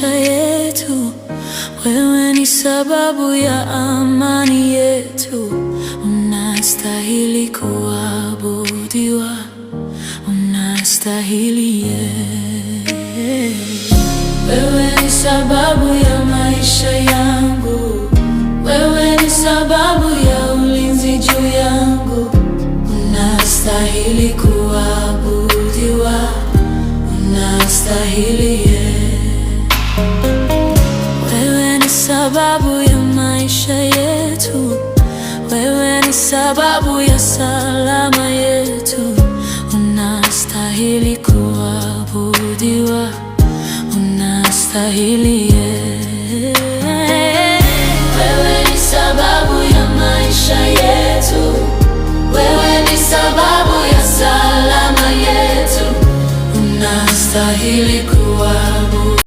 maisha yetu. Wewe ni sababu ya amani yetu. Unastahili kuabudiwa, unastahili Wewe ni sababu ya maisha yangu. Wewe ni sababu ya ulinzi juu yangu. Unastahili kuabudiwa, unastahili Wewe ni sababu ya maisha yetu. Wewe ni sababu ya salama yetu. Unastahili kuabudiwa, unastahili Wewe ni sababu ya maisha yetu. Wewe ni sababu